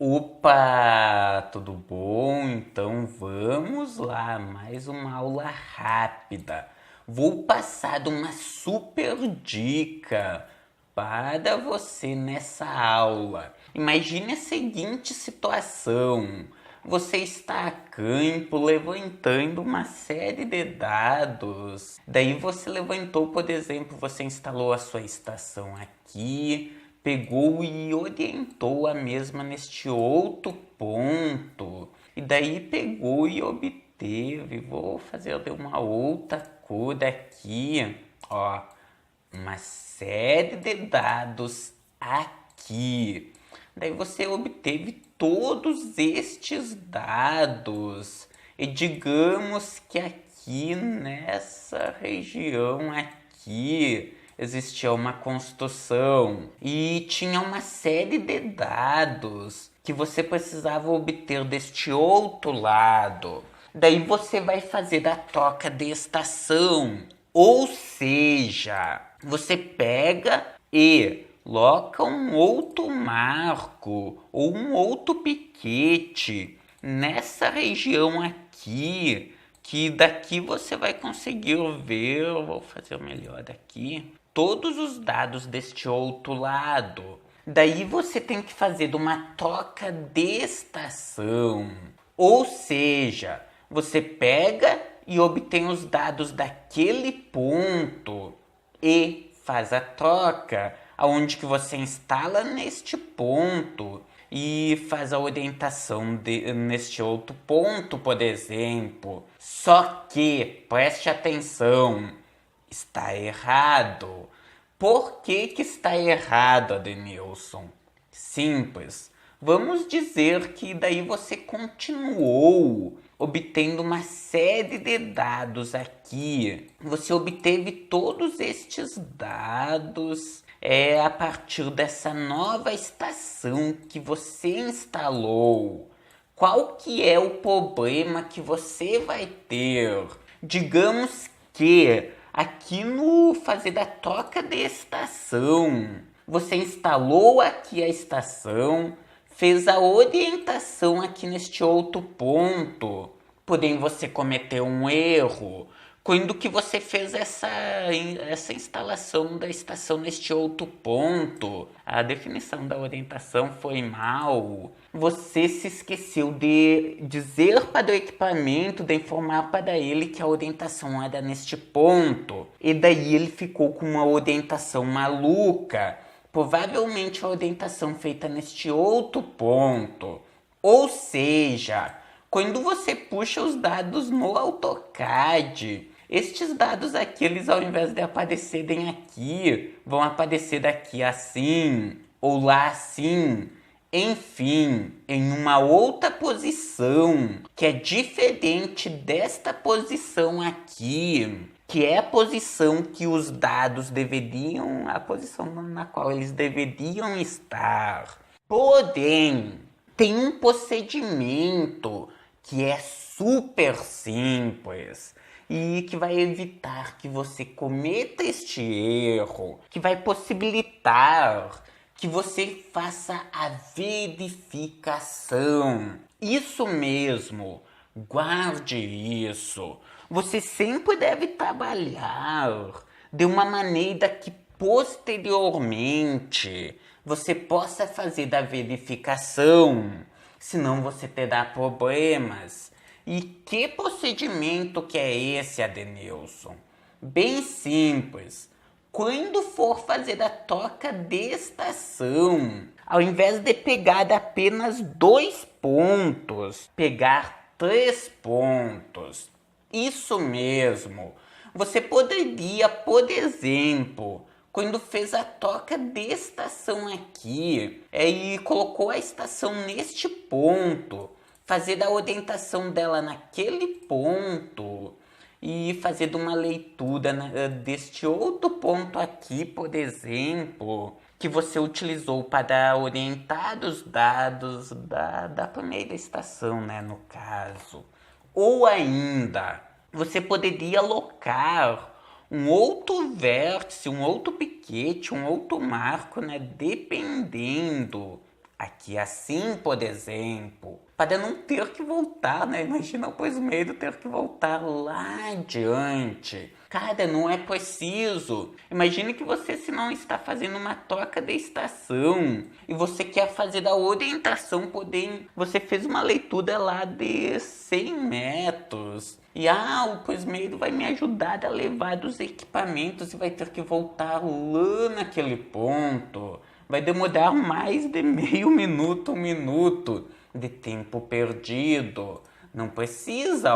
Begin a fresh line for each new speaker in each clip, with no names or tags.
Opa, tudo bom? Então vamos lá, mais uma aula rápida. Vou passar uma super dica para você nessa aula. Imagine a seguinte situação: você está a campo levantando uma série de dados. Daí você levantou, por exemplo, você instalou a sua estação aqui, pegou e orientou a mesma neste outro ponto. E daí pegou e obteve. Vou fazer de uma outra cor aqui, ó, uma série de dados aqui. Daí você obteve todos estes dados. E digamos que aqui nessa região aqui existia uma construção e tinha uma série de dados que você precisava obter deste outro lado. Daí você vai fazer a troca de estação, ou seja, você pega e coloca um outro marco ou um outro piquete nessa região aqui, que daqui você vai conseguir ver, vou fazer o melhor aqui, todos os dados deste outro lado. Daí você tem que fazer uma troca de estação, ou seja, você pega e obtém os dados daquele ponto e faz a troca, aonde que você instala neste ponto e faz a orientação neste outro ponto, por exemplo. Só que, preste atenção, está errado. Por que está errado, Adenilson? Simples. Vamos dizer que daí você continuou obtendo uma série de dados aqui. Você obteve todos estes dados a partir dessa nova estação que você instalou. Qual que é o problema que você vai ter? Digamos que aqui no fazer a troca de estação, você instalou aqui a estação, fez a orientação aqui neste outro ponto, porém você cometeu um erro. Quando que você fez essa instalação da estação neste outro ponto, a definição da orientação foi mal. Você se esqueceu de dizer para o equipamento, de informar para ele que a orientação era neste ponto. E daí ele ficou com uma orientação maluca. Provavelmente a orientação feita neste outro ponto. Ou seja, quando você puxa os dados no AutoCAD, estes dados aqui, eles ao invés de aparecerem aqui, vão aparecer daqui assim, ou lá assim. Enfim, em uma outra posição, que é diferente desta posição aqui, que é a posição que os dados deveriam, a posição na qual eles deveriam estar. Porém, tem um procedimento que é super simples e que vai evitar que você cometa este erro, que vai possibilitar que você faça a verificação. Isso mesmo, guarde isso. Você sempre deve trabalhar de uma maneira que posteriormente você possa fazer da verificação, senão você terá problemas. E que procedimento que é esse, Adenilson? Bem simples. Quando for fazer a troca de estação, ao invés de pegar apenas 2 pontos, pegar 3 pontos. Isso mesmo. Você poderia, por exemplo, quando fez a troca de estação aqui e colocou a estação neste ponto, fazer a orientação dela naquele ponto e fazer uma leitura deste outro ponto aqui, por exemplo, que você utilizou para orientar os dados da primeira estação, né, no caso. Ou ainda, você poderia alocar um outro vértice, um outro piquete, um outro marco, né, dependendo aqui assim, por exemplo, para não ter que voltar, né? Imagina o pós-medo ter que voltar lá adiante. Cara, não é preciso. Imagine que você, se não está fazendo uma troca de estação e você quer fazer a orientação, porém você fez uma leitura lá de 100 metros. E o pós-medo vai me ajudar a levar dos equipamentos e vai ter que voltar lá naquele ponto. Vai demorar mais de meio minuto, 1 minuto de tempo perdido. Não precisa,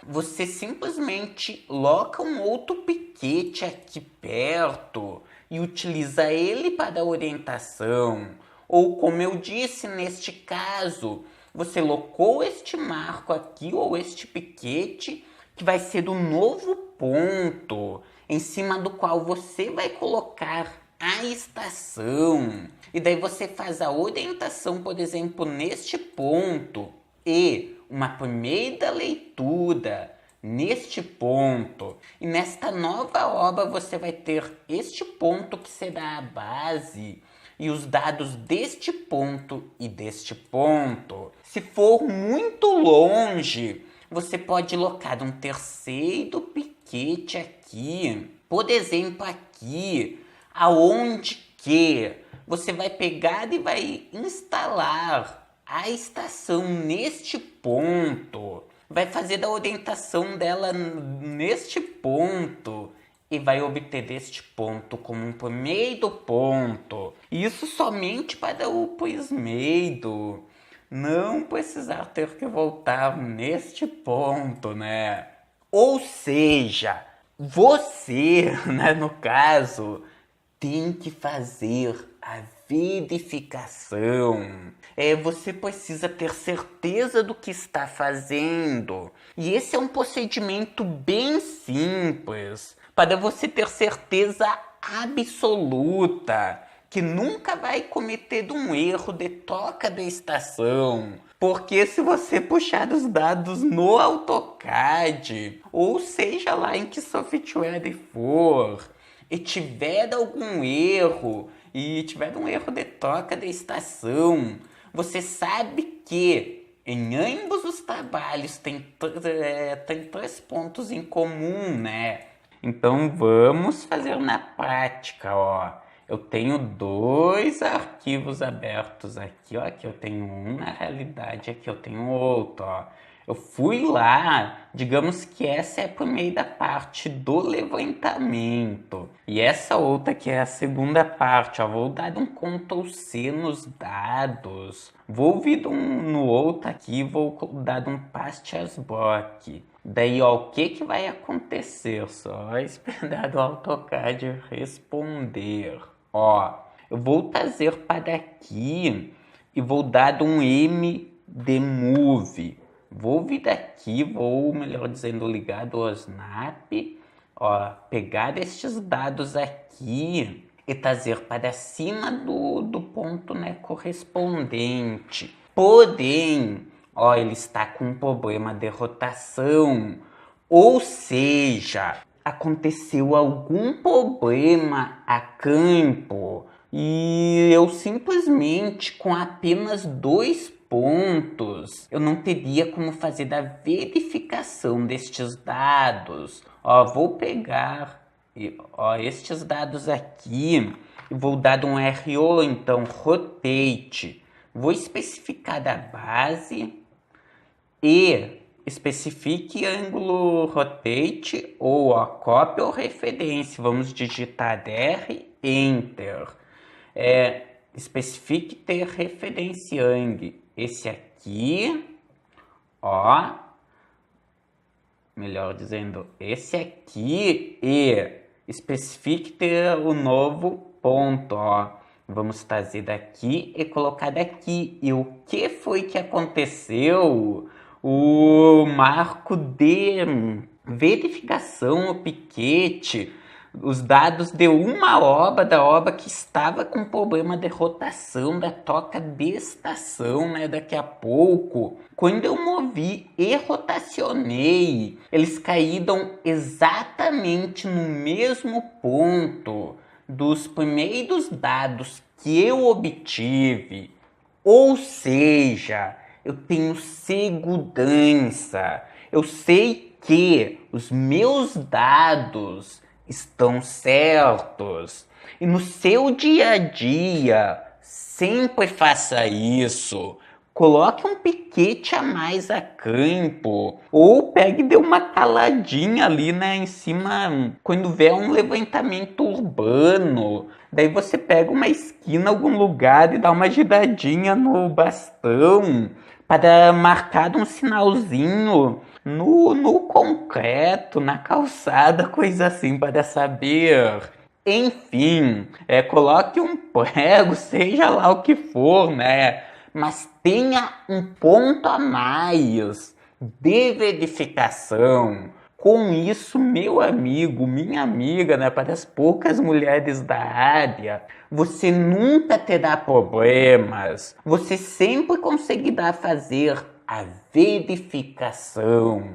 você simplesmente coloca um outro piquete aqui perto e utiliza ele para a orientação. Ou como eu disse neste caso, você colocou este marco aqui ou este piquete que vai ser o novo ponto em cima do qual você vai colocar a estação. E daí você faz a orientação, por exemplo, neste ponto e uma primeira leitura neste ponto. E nesta nova obra você vai ter este ponto que será a base e os dados deste ponto e deste ponto. Se for muito longe, você pode colocar um terceiro piquete aqui. Por exemplo, aqui, aonde que você vai pegar e vai instalar a estação neste ponto, vai fazer a orientação dela neste ponto e vai obter este ponto como um primeiro ponto. Isso somente para o pós-medo. Não precisar ter que voltar neste ponto, né? Ou seja, você, né, no caso, tem que fazer a verificação. Você precisa ter certeza do que está fazendo. E esse é um procedimento bem simples para você ter certeza absoluta que nunca vai cometer um erro de troca de estação. Porque se você puxar os dados no AutoCAD, ou seja lá em que software for, e tiver algum erro, e tiver um erro de troca de estação, você sabe que em ambos os trabalhos tem 3 pontos em comum, né? Então vamos fazer na prática, Eu tenho 2 arquivos abertos aqui, Aqui eu tenho um, na realidade aqui eu tenho outro, Eu fui lá, digamos que essa é a primeira parte do levantamento. E essa outra que é a segunda parte, Vou dar um Ctrl+C nos dados. Vou vir no outro aqui, vou dar um Paste as Block. Daí, o que vai acontecer? Só esperar o AutoCAD responder. Eu vou trazer para aqui e vou dar um M de Move. Vou vir daqui, melhor dizendo, ligar o Snap, pegar estes dados aqui e trazer para cima do ponto, né, correspondente. Porém, ele está com um problema de rotação, ou seja, aconteceu algum problema a campo e eu simplesmente com apenas 2 pontos eu não teria como fazer a verificação destes dados. Vou pegar estes dados aqui e vou dar um RO, então Rotate. Vou especificar a base e especifique ângulo rotate ou cópia ou referência. Vamos digitar R, Enter. Especifique ter referenciang. Esse aqui, melhor dizendo, esse aqui e especifique ter o novo ponto, Vamos trazer daqui e colocar daqui. E o que foi que aconteceu? O marco de verificação, o piquete, os dados de uma obra, da obra que estava com problema de rotação, da troca de estação, né? Daqui a pouco, quando eu movi e rotacionei, eles caíram exatamente no mesmo ponto dos primeiros dados que eu obtive. Ou seja, eu tenho segurança. Eu sei que os meus dados estão certos. E no seu dia a dia, sempre faça isso. Coloque um piquete a mais a campo. Ou pegue e dê uma caladinha ali, né, em cima, quando vier um levantamento urbano. Daí você pega uma esquina, algum lugar e dá uma giradinha no bastão para marcar um sinalzinho no concreto, na calçada, coisa assim, para saber. Enfim, coloque um prego, seja lá o que for, né? Mas tenha um ponto a mais de verificação. Com isso, meu amigo, minha amiga, né, para as poucas mulheres da área, você nunca terá problemas. Você sempre conseguirá fazer a verificação.